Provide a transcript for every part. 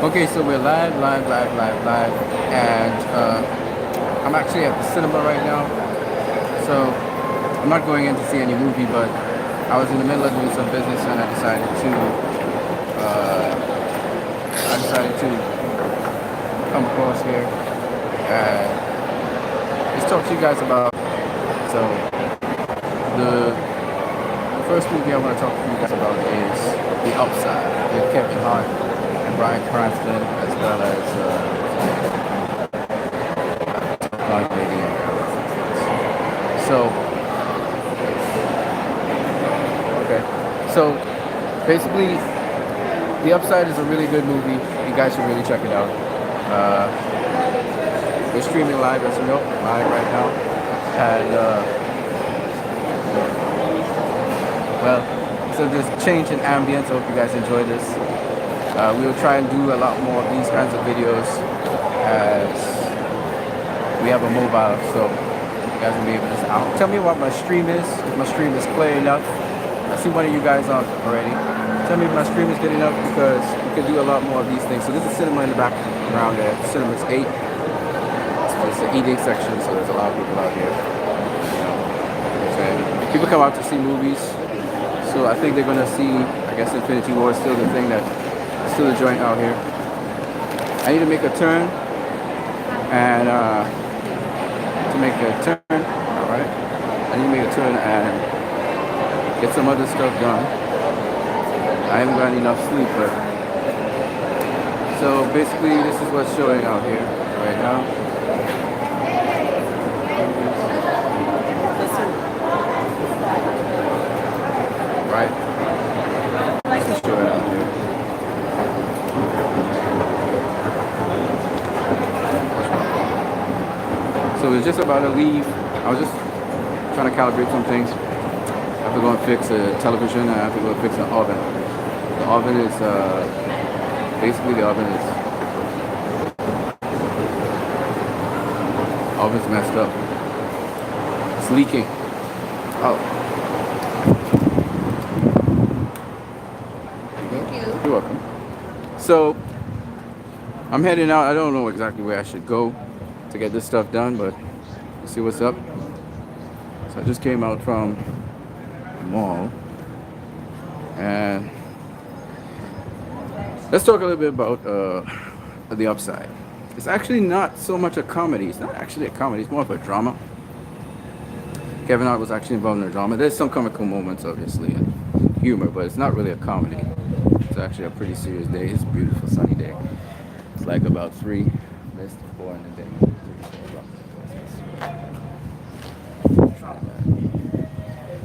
Okay, so we're live, and I'm actually at the cinema right now. So I'm not going in to see any movie, but I was in the middle of doing some business, and I decided to come across here and just talk to you guys about. So the first movie I want to talk to you guys about is The Upside with Kevin Hart and Bryan Cranston, as well as Blonde Lady. So, okay. So, basically, The Upside is a really good movie. You guys should really check it out. We're streaming live, as you know, live right now. And, well, so there's change in ambience. I hope you guys enjoy this. We will try and do a lot more of these kinds of videos as we have a mobile, so you guys will be able to tell me what my stream is, if my stream is clear enough. I see one of you guys on already. Tell me if my stream is good enough, because we can do a lot more of these things. So this is cinema in the background there. Cinema's 8. So it's the eating section, so there's a lot of people out here. You know what I'm saying? People come out to see movies, so I think they're gonna see, I guess Infinity War is still the thing that still the joint out here. I need to make a turn, and to make a turn, all right. I need to make a turn and get some other stuff done. I haven't got enough sleep, but so basically this is what's showing out here right now. Right. This is showing out here. So we're just about to leave. I was just trying to calibrate some things. I have to go and fix a television, and I have to go and fix an oven. The oven is basically oven's messed up. It's leaking. Oh. Thank you. You're welcome. So I'm heading out. I don't know exactly where I should go to get this stuff done, but let's see what's up. So I just came out from the mall, and let's talk a little bit about The Upside. It's actually not so much a comedy. It's not actually a comedy. It's more of a drama. Kevin Hart was actually involved in the drama. There's some comical moments, obviously, and humor, but it's not really a comedy. It's actually a pretty serious day. It's a beautiful sunny day. It's like about 3 minutes to 4 in the day.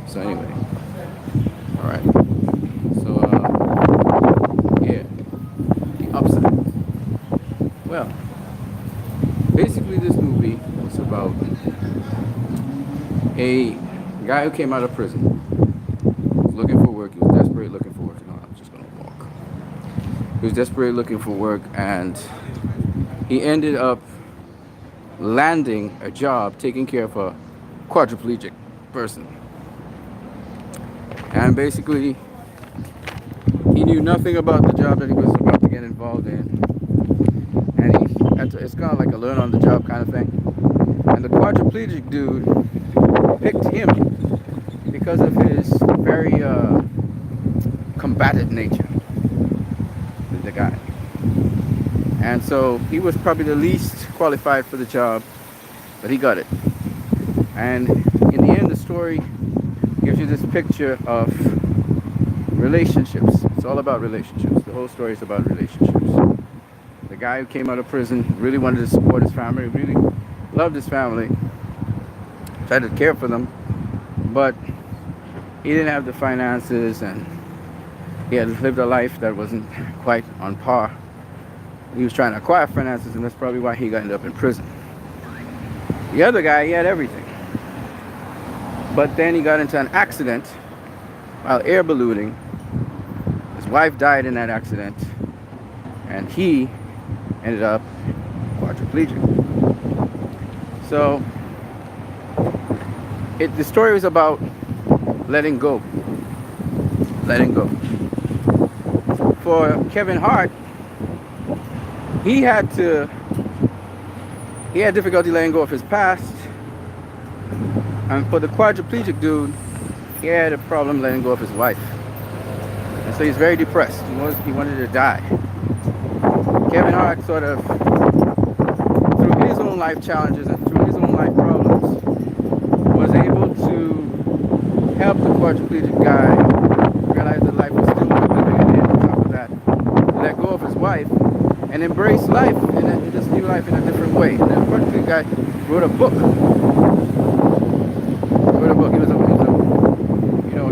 So anyway, all right. So yeah, The Upside. Well, basically this movie was about a guy who came out of prison. He was looking for work. He was desperate looking for work. No, I'm just gonna walk. He was desperate looking for work, and he ended up landing a job taking care of a quadriplegic person. And basically, he knew nothing about the job that he was about to get involved in. And it's kind of like a learn on the job kind of thing. And the quadriplegic dude picked him because of his very combative nature, the guy. And so he was probably the least qualified for the job, but he got it. And in the end, the story gives you this picture of relationships. It's all about relationships. The whole story is about relationships. The guy who came out of prison really wanted to support his family, really loved his family, tried to care for them, but he didn't have the finances, and he had lived a life that wasn't quite on par. He was trying to acquire finances, and that's probably why he ended up in prison. The other guy, he had everything. But then he got into an accident while air ballooning. His wife died in that accident, and he ended up quadriplegic. So the story was about letting go. Letting go. For Kevin Hart, he had to he had difficulty letting go of his past, and for the quadriplegic dude, he had a problem letting go of his wife, and so he's very depressed. He wanted to die. Kevin Hart sort of, through his own life challenges and through his own life problems, was able to help the quadriplegic guy realize that life was still worth living, and then on top of that, let go of his wife and embrace life in this new life in a different way. And then the quadriplegic guy wrote a book. He was a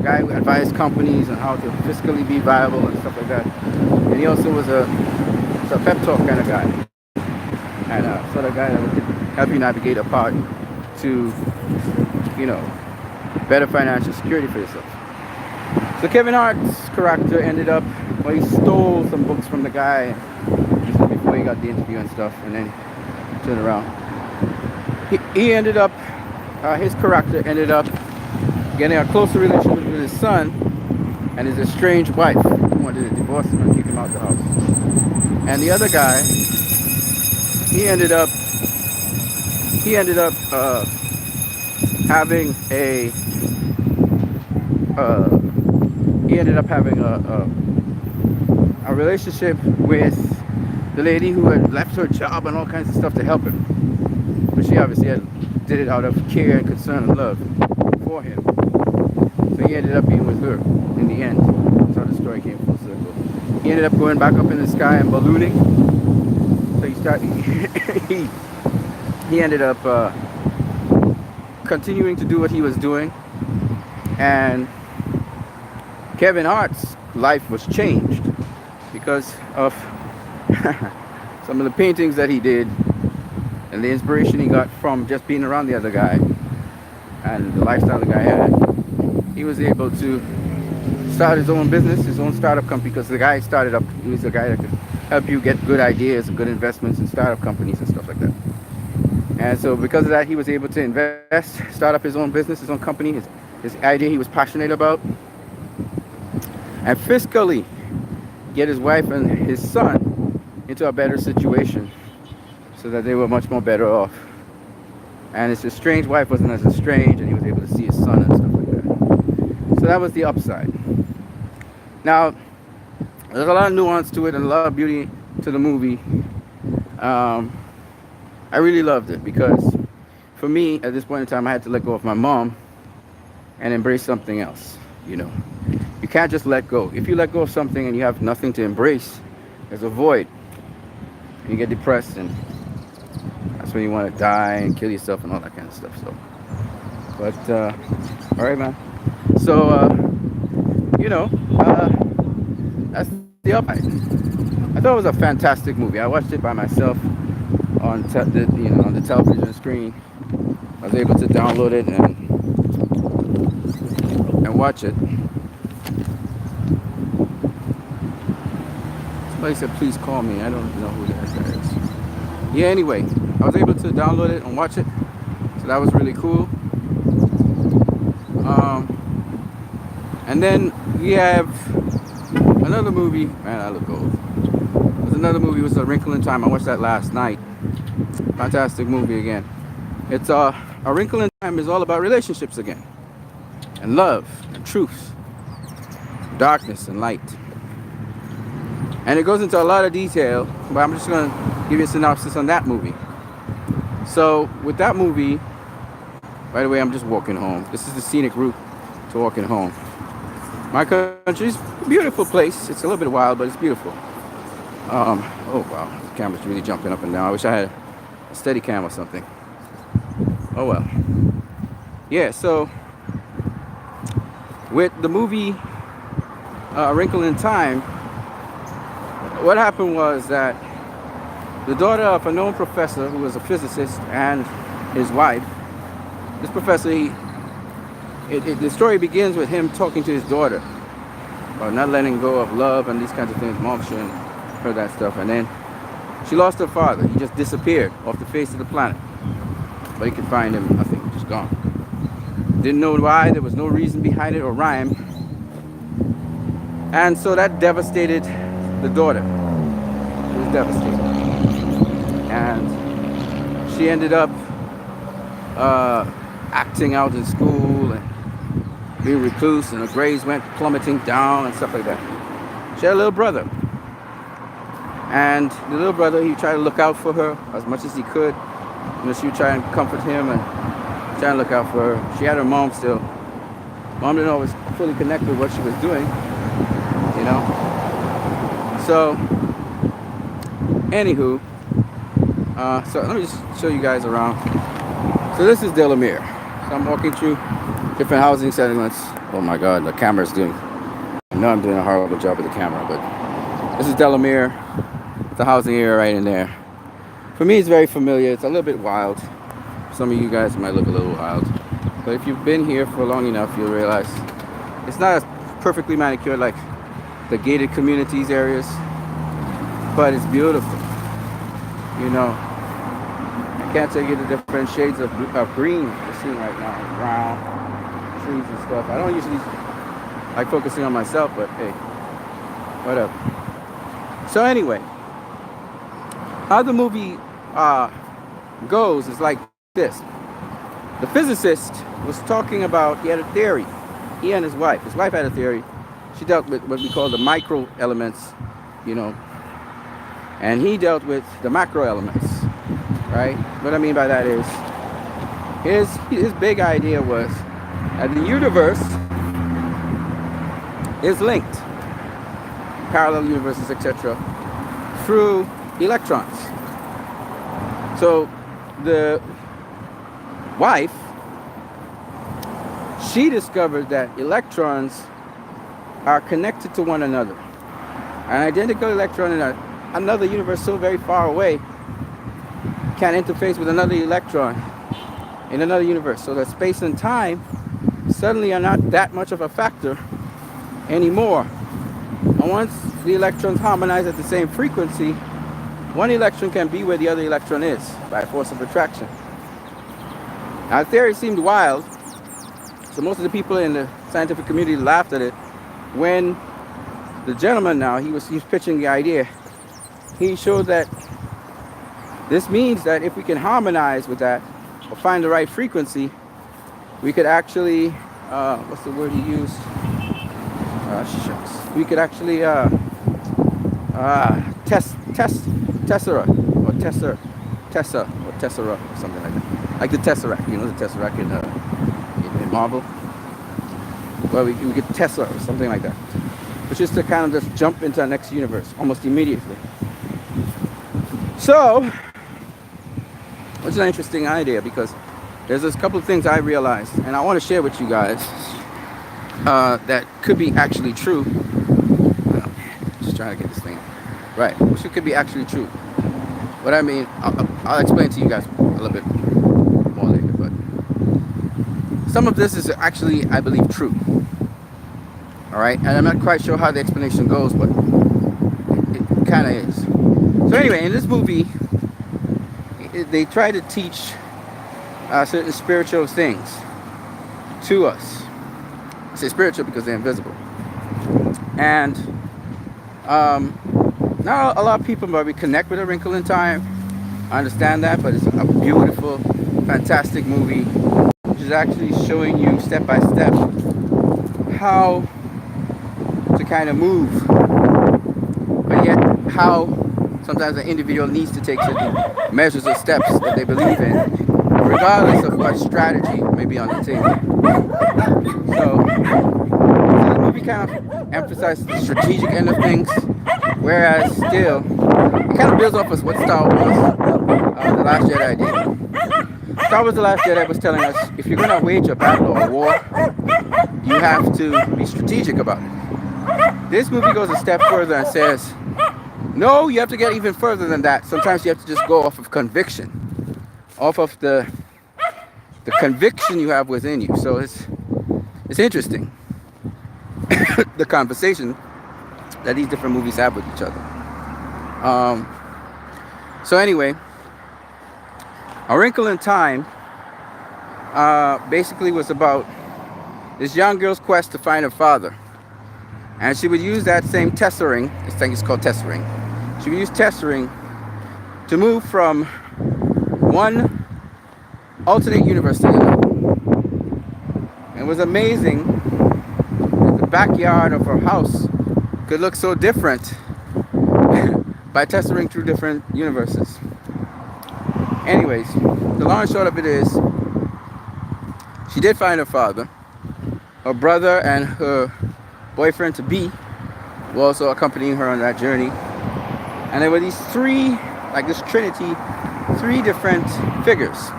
guy who advised companies on how to fiscally be viable and stuff like that. And he also was a pep talk kind of guy, and sort of guy that would help you navigate a path to, better financial security for yourself. So Kevin Hart's character ended up, he stole some books from the guy before he got the interview and stuff, and then turned around. He ended up, his character ended up getting a closer relationship with his son and his estranged wife, who wanted to divorce him and kick him out the house. And the other guy, he ended up having a relationship with the lady who had left her job and all kinds of stuff to help him. But she obviously did it out of care and concern and love for him. So he ended up being with her in the end. That's how the story came full circle. He ended up going back up in the sky and ballooning. So he ended up continuing to do what he was doing, and Kevin Hart's life was changed because of some of the paintings that he did and the inspiration he got from just being around the other guy and the lifestyle the guy had. He was able to start his own business, his own startup company, because the guy started up, he was the guy that could help you get good ideas and good investments in startup companies and stuff like that. And so because of that, he was able to invest, start up his own business, his own company, his idea he was passionate about, and fiscally get his wife and his son into a better situation so that they were much more better off. And his estranged wife wasn't as estranged, and he was able to see his son and stuff like that. So that was the upside. Now, there's a lot of nuance to it and a lot of beauty to the movie. I really loved it because for me, at this point in time, I had to let go of my mom and embrace something else. You can't just let go. If you let go of something and you have nothing to embrace, there's a void. And you get depressed, and that's when you want to die and kill yourself and all that kind of stuff. So, but all right, man. So that's the upside. I thought it was a fantastic movie. I watched it by myself on the television screen. I was able to download it and watch it. Somebody said, please call me. I don't know who that is. Yeah, anyway, I was able to download it and watch it. So that was really cool. And then we have another movie. Man, I look old. There's another movie. It was A Wrinkle in Time. I watched that last night. Fantastic movie again. It's A Wrinkle in Time is all about relationships again, and love and truth, darkness and light. And it goes into a lot of detail, but I'm just going to give you a synopsis on that movie. So with that movie, by the way, I'm just walking home. This is the scenic route to walking home. My country's a beautiful place. It's a little bit wild, but it's beautiful. Oh wow, the camera's really jumping up and down. I wish I had a steady cam or something. Oh well. Yeah, so with the movie A Wrinkle in Time, what happened was that the daughter of a known professor who was a physicist and his wife, this professor, the story begins with him talking to his daughter about not letting go of love and these kinds of things. Mom showing her that stuff, and then she lost her father. He just disappeared off the face of the planet. But he could find him, nothing, just gone. Didn't know why, there was no reason behind it or rhyme. And so that devastated the daughter. It was devastating. And she ended up acting out in school and being recluse, and her grades went plummeting down and stuff like that. She had a little brother. And the little brother, he tried to look out for her as much as he could. You know, she would try and comfort him and try and look out for her. She had her mom still. Mom didn't always fully connect with what she was doing, you know. So, anywho, so let me just show you guys around. So this is Delamere. So I'm walking through different housing settlements. Oh my God, the camera's doing. I know I'm doing a horrible job with the camera, but this is Delamere. The housing area right in there. For me, it's very familiar. It's a little bit wild. Some of you guys might look a little wild, but if you've been here for long enough, you'll realize it's not as perfectly manicured like the gated communities areas, but it's beautiful. You know, I can't tell you the different shades of green we're seeing right now, brown, trees and stuff. I don't usually like focusing on myself, but hey, whatever. So anyway, how the movie goes is like this. The physicist was talking about, he had a theory. He and his wife had a theory. She dealt with what we call the micro elements, you know, and he dealt with the macro elements, right? What I mean by that is, his big idea was that the universe is linked, parallel universes, etc., through electrons. So the wife, she discovered that electrons are connected to one another. An identical electron in another universe so very far away can interface with another electron in another universe. So that space and time suddenly are not that much of a factor anymore. And once the electrons harmonize at the same frequency, one electron can be where the other electron is by force of attraction. Now, the theory seemed wild, so most of the people in the scientific community laughed at it. When the gentleman now, he was pitching the idea, he showed that this means that if we can harmonize with that, or find the right frequency, we could actually, what's the word he used? Shucks. We could actually tessera, or something like that. Like the Tesseract, you know, the Tesseract in Marvel. Well, we get Tesla or something like that, which is to kind of just jump into the next universe almost immediately. So, which is an interesting idea, because there's a couple of things I realized, and I want to share with you guys that could be actually true. Just trying to get this thing right, which could be actually true. What I mean, I'll explain to you guys a little bit more later, but some of this is actually, I believe, true. All right, and I'm not quite sure how the explanation goes, but it kind of is. So anyway, in this movie, they try to teach certain spiritual things to us. I say spiritual because they're invisible. And now a lot of people probably connect with A Wrinkle in Time. I understand that, but it's a beautiful, fantastic movie, which is actually showing you step by step how to kind of move, but yet how sometimes an individual needs to take certain measures or steps that they believe in, regardless of what strategy may be on the table. So the movie kind of emphasizes the strategic end of things, whereas still it kind of builds off of what Star Wars, The Last Jedi did. Star Wars The Last Jedi was telling us, if you're going to wage a battle or a war, you have to be strategic about it. This movie goes a step further and says, no, you have to get even further than that. Sometimes you have to just go off of conviction, off of the conviction you have within you. So it's interesting, the conversation that these different movies have with each other. So anyway, A Wrinkle in Time basically was about this young girl's quest to find her father. And she would use that same tessering, this thing is called tessering, She used tessering to move from one alternate universe to the other. And it was amazing that the backyard of her house could look so different by tessering through different universes. Anyways, the long and short of it is, she did find her father. Her brother and her boyfriend to be were also accompanying her on that journey. And there were these three, like this trinity, three different figures.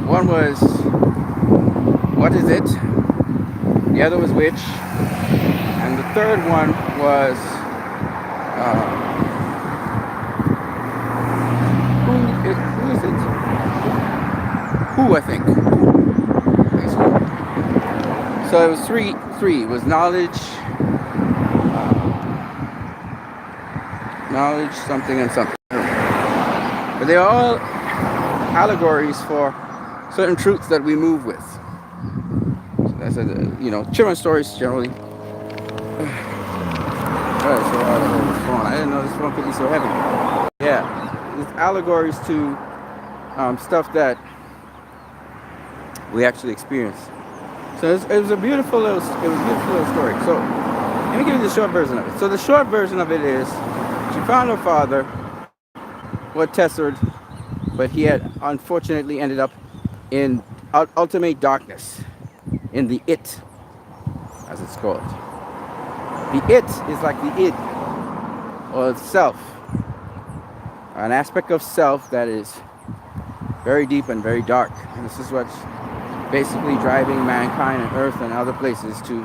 One was, what is it? The other was which? And the third one was, who is it? Who, I think. So it was three. It was knowledge, something and something. But they are all allegories for certain truths that we move with. So that's children's stories generally. Alright, so I didn't know this phone could be so heavy. Yeah, it's allegories to stuff that we actually experience. So it was a beautiful little story. So let me give you the short version of it. So the short version of it is, she found her father, was tessered, but he had unfortunately ended up in ultimate darkness, in the it, as it's called. The it is like the id, or self, an aspect of self that is very deep and very dark. And this is what's basically driving mankind and earth and other places to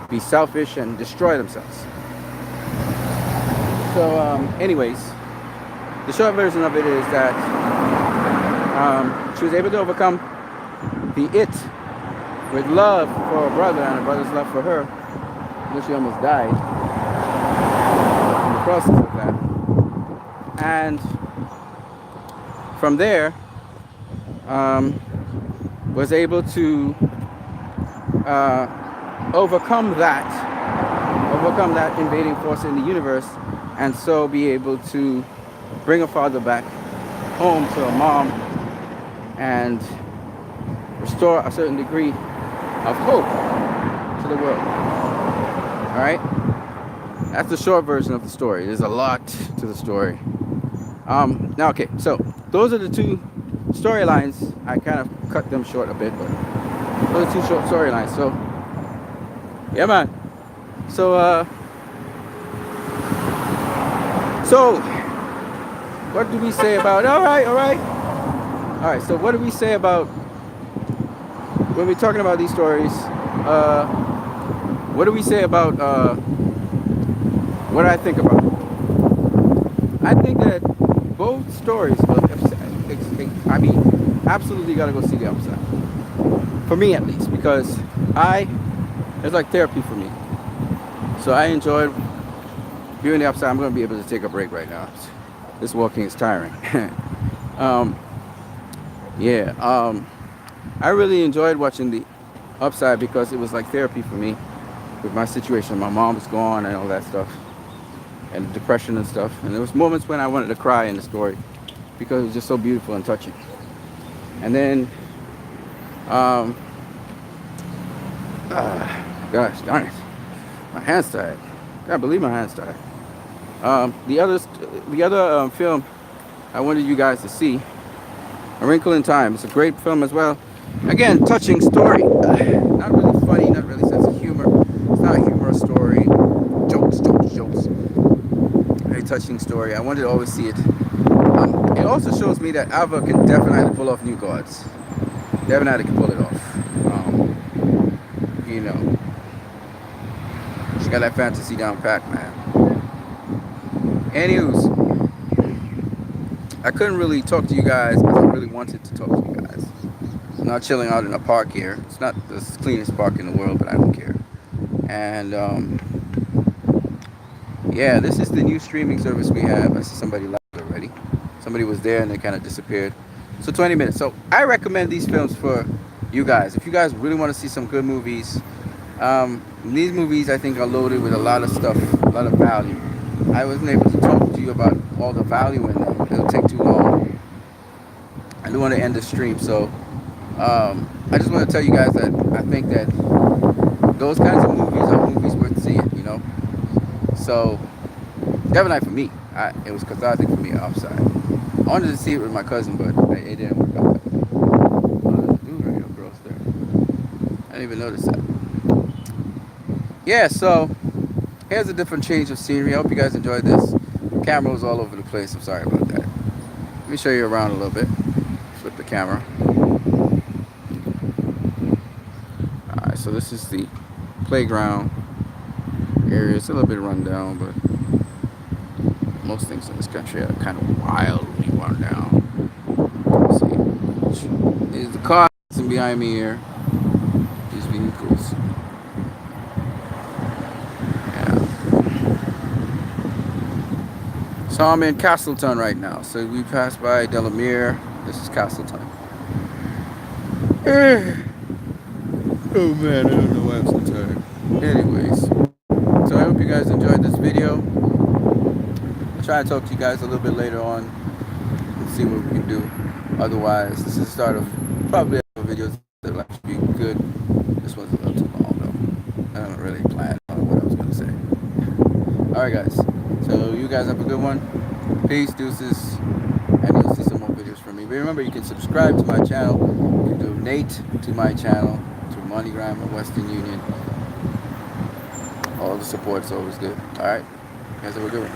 be selfish and destroy themselves. So anyways, the short version of it is that she was able to overcome the it with love for her brother and her brother's love for her, which she almost died in the process of that. And from there, was able to overcome that invading force in the universe, and so be able to bring her father back home to her mom and restore a certain degree of hope to the world. All right, that's the short version of the story. There's a lot to the story. Now, okay, so those are the two storylines. I kind of cut them short a bit, but those are two short storylines. So, yeah, man. So, what do we say about? All right. So, what do we say about when we're talking about these stories? What do we say about what I think about? I think that both stories, I mean, absolutely gotta go see the upside. For me, at least, because it's like therapy for me. So I enjoyed viewing the upside. I'm gonna be able to take a break right now. This walking is tiring. I really enjoyed watching the upside because it was like therapy for me with my situation. My mom was gone and all that stuff, and depression and stuff. And there was moments when I wanted to cry in the story because it was just so beautiful and touching. And then, gosh darn it, my hand's tired. I can't believe my hand's tired. The other film I wanted you guys to see, A Wrinkle in Time. It's a great film as well. Again, touching story. Not really funny, not really sense of humor. It's not a humorous story. Jokes. Very touching story. I wanted to always see it. It also shows me that Ava can definitely pull off New Gods. Definitely can pull it off. She got that fantasy down pat, man. Anywho's, I couldn't really talk to you guys because I really wanted to talk to you guys. I'm not chilling out in a park here. It's not the cleanest park in the world, but I don't care. And yeah, this is the new streaming service we have. I see somebody left already. Somebody was there and they kind of disappeared. So 20 minutes. So I recommend these films for you guys. If you guys really want to see some good movies, these movies I think are loaded with a lot of stuff, a lot of value. I wasn't able to talk to you about all the value in them. It'll take too long. I do want to end the stream, so I just want to tell you guys that I think that those kinds of movies are movies worth seeing. So definitely for me, it was cathartic for me outside. I wanted to see it with my cousin, but it didn't work out that way. Oh, there's a dude right here, bro. There. I didn't even notice that. Yeah, so here's a different change of scenery. I hope you guys enjoyed this. The camera was all over the place. I'm sorry about that. Let me show you around a little bit. Flip the camera. Alright, so this is the playground area. It's a little bit run down, but most things in this country are kind of wildly run down. Let's see. There's the car behind me here. These vehicles. Yeah. So I'm in Castleton right now. So we passed by Delamere. This is Castleton. Oh man, I don't know why I'm so tired. Anyways, so I hope you guys enjoyed this video. I'll try to talk to you guys a little bit later on and see what we can do. Otherwise, this is the start of probably other videos that will actually be good. This one's a little too long though. I don't really plan on what I was going to say. Alright guys, so you guys have a good one. Peace, deuces, and you'll see some more videos from me. But remember, you can subscribe to my channel. You can donate to my channel through MoneyGram or Western Union. All the support's always good. Alright, you guys have a good one.